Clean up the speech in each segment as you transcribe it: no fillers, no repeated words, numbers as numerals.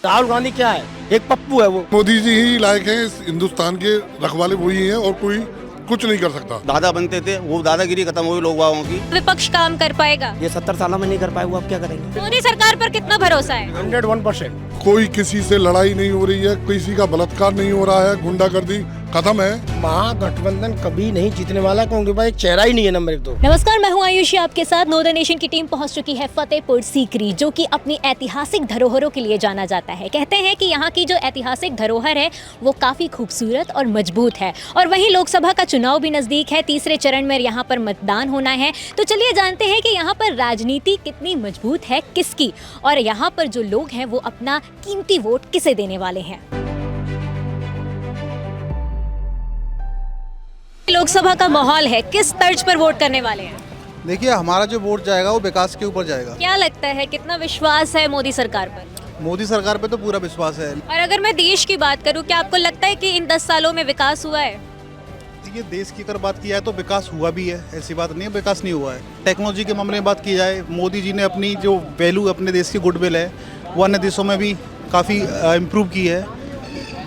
राहुल गांधी क्या है, एक पप्पू है वो। मोदी जी ही लायक हैं, इस हिंदुस्तान के रखवाले वही हैं और कोई कुछ नहीं कर सकता। दादा बनते थे, वो दादागिरी खत्म हुई लोग बागों की। विपक्ष काम कर पाएगा? ये 70 सालों में नहीं कर पाए, वो अब क्या करेंगे। मोदी सरकार पर कितना भरोसा है? 101%। कोई किसी से लड़ाई नहीं हो रही है, किसी का बलात्कार नहीं हो रहा है, गुंडागर्दी खत्म है। महागठबंधन कभी नहीं जीतने वाला, क्योंकि भाई चेहरा ही नहीं है नंबर 2। नमस्कार, मैं हूं आयुषी, आपके साथ नॉर्दर्न नेशन की टीम पहुंच चुकी है फतेहपुर सीकरी, जो कि अपनी ऐतिहासिक धरोहरों के लिए जाना जाता है। कहते हैं कि यहाँ की जो ऐतिहासिक धरोहर है वो काफ़ी खूबसूरत और मजबूत है। और वहीं लोकसभा का चुनाव भी नज़दीक है, तीसरे चरण में यहाँ पर मतदान होना है। तो चलिए जानते हैं कि यहाँ पर राजनीति कितनी मजबूत है, किसकी, और यहाँ पर जो लोग हैं वो अपना कीमती वोट किसे देने वाले हैं। लोकसभा का माहौल है, किस तर्ज पर वोट करने वाले हैं? देखिए, हमारा जो वोट जाएगा वो विकास के ऊपर जाएगा। क्या लगता है, कितना विश्वास है मोदी सरकार पर? मोदी सरकार पे तो पूरा विश्वास है। और अगर मैं देश की बात करूं, क्या आपको लगता है कि इन 10 सालों में विकास हुआ है? देखिए, देश की अगर बात की जाए तो विकास हुआ भी है, ऐसी बात नहीं है विकास नहीं हुआ है। टेक्नोलॉजी के मामले में बात की जाए, मोदी जी ने अपनी जो वैल्यू अपने देश की गुडविल है वो अन्य देशों में भी काफ़ी इम्प्रूव की है,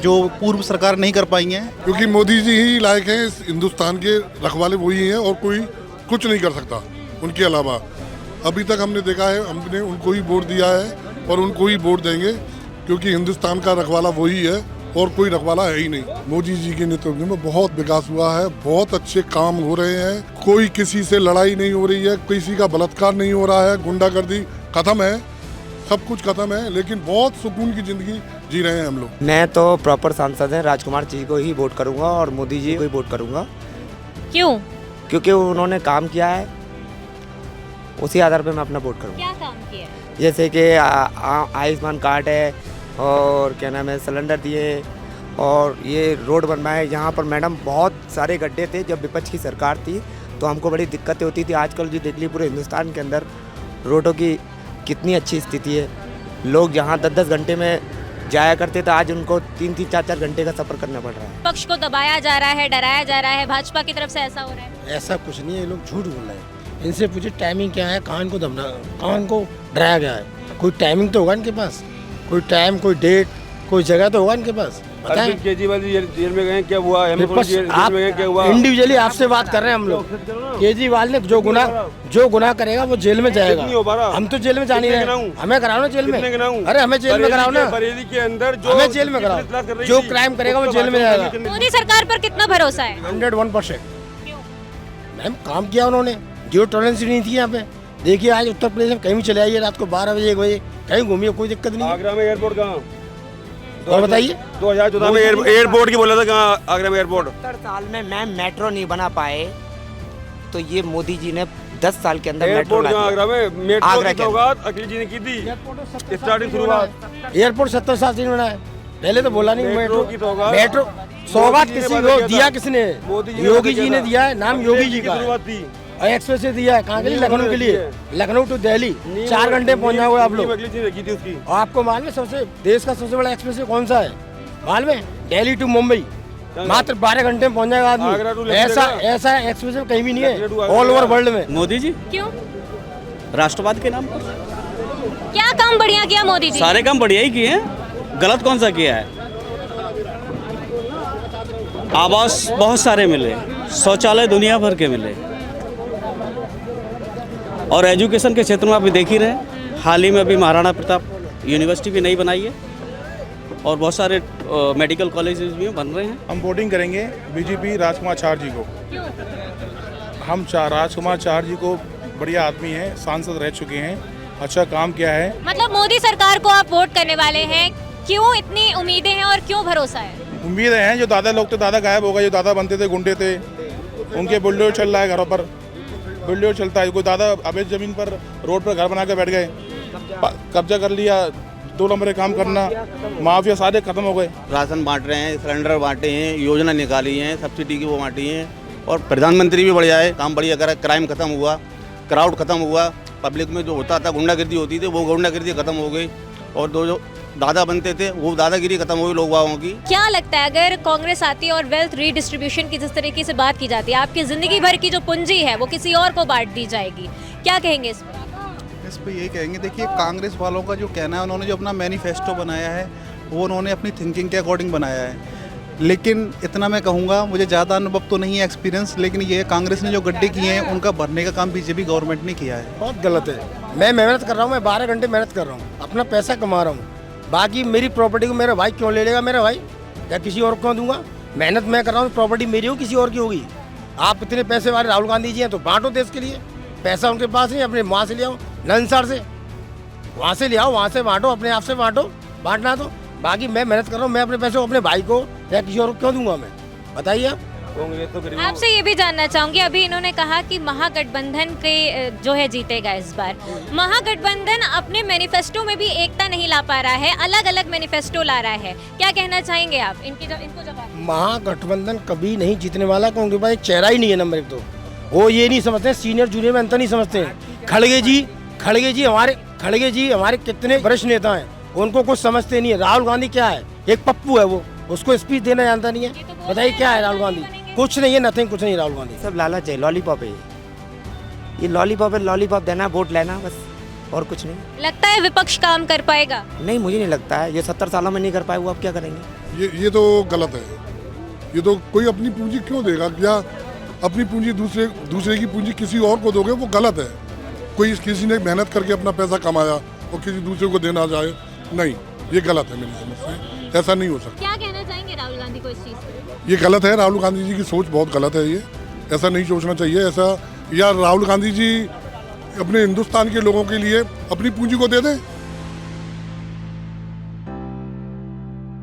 जो पूर्व सरकार नहीं कर पाई हैं। क्योंकि मोदी जी ही लायक हैं, इस हिंदुस्तान के रखवाले वही हैं और कोई कुछ नहीं कर सकता उनके अलावा। अभी तक हमने देखा है, हमने उनको ही वोट दिया है और उनको ही वोट देंगे, क्योंकि हिंदुस्तान का रखवाला वही है और कोई रखवाला है ही नहीं। मोदी जी के नेतृत्व में बहुत विकास हुआ है, बहुत अच्छे काम हो रहे हैं, कोई किसी से लड़ाई नहीं हो रही है, किसी का बलात्कार नहीं हो रहा है, गुंडागर्दी खत्म है, सब कुछ खत्म है, लेकिन बहुत सुकून की जिंदगी जी रहे हैं हम लोग। मैं तो प्रॉपर सांसद हैं, राजकुमार जी को ही वोट करूंगा और मोदी जी को ही वोट करूंगा। क्यों? क्योंकि उन्होंने काम किया है, उसी आधार पे मैं अपना वोट करूंगा। क्या काम किया है? जैसे कि आयुष्मान कार्ड है, और क्या नाम है, सिलेंडर दिए, और ये रोड बनवाए। यहाँ पर मैडम बहुत सारे गड्ढे थे, जब विपक्ष की सरकार थी तो हमको बड़ी दिक्कतें होती थी। आजकल जो देख ली पूरे हिंदुस्तान के अंदर रोडों की कितनी अच्छी स्थिति है। लोग जहाँ 10-10 घंटे में जाया करते थे, आज उनको 3-3, 4-4 घंटे का सफ़र करना पड़ रहा है। पक्ष को दबाया जा रहा है, डराया जा रहा है, भाजपा की तरफ से ऐसा हो रहा है? ऐसा कुछ नहीं है, ये लोग झूठ बोल रहे हैं। इनसे पूछे टाइमिंग क्या है, कहाँ इनको डराया गया है। कोई टाइमिंग तो होगा इनके पास, कोई टाइम, कोई डेट, कोई जगह तो होगा इनके पास। केजरीवाल जेल में गए, क्या हुआ? आप इंडिविजुअली आपसे बात कर रहे हैं हम लोग। केजरीवाल ने जो गुनाह करेगा वो जेल में जाएगा। हम तो जेल में जा नहीं रहे, हमें कराओ ना जेल में। अरे हमें जेल में कराओ ना, बरेली के अंदर हमें जेल में कराओ। जो क्राइम करेगा वो जेल में जाएगा। मोदी सरकार पर कितना भरोसा है? 101%। मैम, काम किया उन्होंने, जीरो टॉलरेंस नहीं थी यहाँ पे। देखिए, आज उत्तर प्रदेश में कहीं भी चले आइए, रात को 12 बजे 1 बजे कहीं घूमिए, कोई दिक्कत नहीं। आगरा में एयरपोर्ट कहाँ? और बताइए, 2014 में एयरपोर्ट की बोला था, कहाँ आगरा में एयरपोर्ट? 70 साल में मैम मेट्रो नहीं बना पाए, तो ये मोदी जी ने 10 साल के अंदर मेट्रो एयरपोर्ट कहाँ आगरा में? मेट्रो की सौगात अखिलेश जी ने की थी, स्टार्टिंग शुरुआत। एयरपोर्ट 70 साल से नहीं बना है, पहले तो बोला नहीं। मेट्रो की सौगात, मेट्रो सौगात किसी को दिया, किसने? योगी जी ने दिया है, नाम योगी जी का। शुरुआत थी। एक्सप्रेस से दिया है, कहाँ के लिए? लखनऊ के लिए, लखनऊ टू दिल्ली 4 घंटे पहुंच जाओगे आप लोग। और आपको मालूम है सबसे देश का सबसे बड़ा एक्सप्रेस कौन सा है? मालूम है? दिल्ली टू मुंबई मात्र 12 घंटे में पहुंच जाएगा आदमी। ऐसा एक्सप्रेस कहीं भी नहीं है ऑल ओवर वर्ल्ड में। मोदी जी क्यों? राष्ट्रवाद के नाम पर क्या काम बढ़िया किया मोदी जी? सारे काम बढ़िया ही किए हैं, गलत कौन सा किया है? आवास बहुत सारे मिले, शौचालय दुनिया भर के मिले, और एजुकेशन के क्षेत्र में आप देख ही रहे हैं। हाल ही में अभी महाराणा प्रताप यूनिवर्सिटी भी नई बनाई है, और बहुत सारे मेडिकल कॉलेजेस भी बन रहे हैं। हम वोटिंग करेंगे बीजेपी राजकुमार चार जी को। हम राजकुमार चार जी को, बढ़िया आदमी हैं, सांसद रह चुके हैं, अच्छा काम किया है। मतलब मोदी सरकार को आप वोट करने वाले हैं, क्यों इतनी उम्मीदें हैं और क्यों भरोसा है? उम्मीद है, जो दादा लोग थे, दादा गायब हो गए, जो दादा बनते थे गुंडे थे, उनके बुलडोजर चल रहा है, घरों पर बुलडोजर चलता है। कोई दादा अवैध जमीन पर रोड पर घर बना के बैठ गए, कब्जा कर लिया, 2 नंबर काम करना, माफिया सारे खत्म हो गए। राशन बांट रहे हैं, सिलेंडर बांटे हैं, योजना निकाली है, सब्सिडी की वो बांटी है, और प्रधानमंत्री भी बढ़िया है, काम बढ़िया करा। क्राइम खत्म हुआ, क्राउड खत्म हुआ, पब्लिक में जो होता था गुंडागर्दी होती थी वो गुंडागर्दी खत्म हो गई, और जो दादा बनते थे वो दादागिरी खत्म हुई लोग बागों की। क्या लगता है, अगर कांग्रेस आती है और वेल्थ रीडिस्ट्रीब्यूशन की जिस तरीके से बात की जाती है, आपकी जिंदगी भर की जो पूंजी है वो किसी और को बांट दी जाएगी, क्या कहेंगे इस पर? इस पे यही कहेंगे, देखिए कांग्रेस वालों का जो कहना है, उन्होंने जो अपना मैनिफेस्टो बनाया है वो उन्होंने अपनी थिंकिंग के अकॉर्डिंग बनाया है। लेकिन इतना मैं कहूँगा, मुझे ज़्यादा अनुभव तो नहीं है, एक्सपीरियंस, लेकिन ये कांग्रेस ने जो गड्ढे किए हैं उनका भरने का काम बीजेपी गवर्नमेंट ने किया है। बहुत गलत है। मैं मेहनत कर रहा हूँ, मैं 12 घंटे मेहनत कर रहा हूँ, अपना पैसा कमा रहा हूँ। बाकी मेरी प्रॉपर्टी को मेरा भाई क्यों ले लेगा? मेरा भाई या किसी और को दूंगा? मेहनत मैं कर रहा हूँ, प्रॉपर्टी मेरी हो किसी और की होगी? आप इतने पैसे वाले राहुल गांधी जी हैं तो बांटो देश के लिए। पैसा उनके पास नहीं, अपने वहाँ से ले आओ, नंदसर से वहाँ से ले आओ, वहाँ से बांटो, अपने आप से बांटो, बांटना तो। बाकी मैं मेहनत कर रहा हूँ, मैं अपने पैसे अपने भाई को या किसी और को क्यों दूंगा? मैं बताइए आप। आपसे ये भी जानना चाहूंगी, अभी इन्होंने कहा कि महागठबंधन के जो है जीतेगा इस बार। महागठबंधन अपने मैनिफेस्टो में भी एकता नहीं ला पा रहा है, अलग अलग मैनिफेस्टो ला रहा है, क्या कहना चाहेंगे आप इनको जवाब? महागठबंधन कभी नहीं जीतने वाला, क्योंकि भाई चेहरा ही नहीं है नंबर एक। तो वो ये नहीं समझते, सीनियर जूनियर में अंतर नहीं समझते हैं। खड़गे जी हमारे कितने वरिष्ठ नेता हैं, उनको कुछ समझते नहीं है। राहुल गांधी क्या है? एक पप्पू है वो, उसको स्पीच देना जानता नहीं है। बताइए क्या है राहुल गांधी? कुछ नहीं है, नथिंग, कुछ नहीं राहुल गांधी। सब लालच है, लॉलीपॉप है ये लॉलीपॉप है, लॉलीपॉप देना, वोट लेना, बस और कुछ नहीं। लगता है विपक्ष काम कर पाएगा? नहीं, मुझे नहीं लगता है। ये 70 सालों में नहीं कर पाए, वो अब क्या करेंगे? ये तो गलत है। ये तो कोई अपनी पूंजी क्यों देगा? क्या अपनी पूंजी दूसरे की पूंजी किसी और को दोगे? वो गलत है। कोई किसी ने मेहनत करके अपना पैसा कमाया और किसी दूसरे को देना जाए, नहीं, ये गलत है मेरी समझ से। ऐसा नहीं हो सकता। क्या कहना चाहेंगे राहुल गांधी को इस चीज पे? ये गलत है, राहुल गांधी जी की सोच बहुत गलत है। ये ऐसा नहीं सोचना चाहिए। ऐसा या राहुल गांधी जी अपने हिंदुस्तान के लोगों के लिए अपनी पूंजी को दे दें,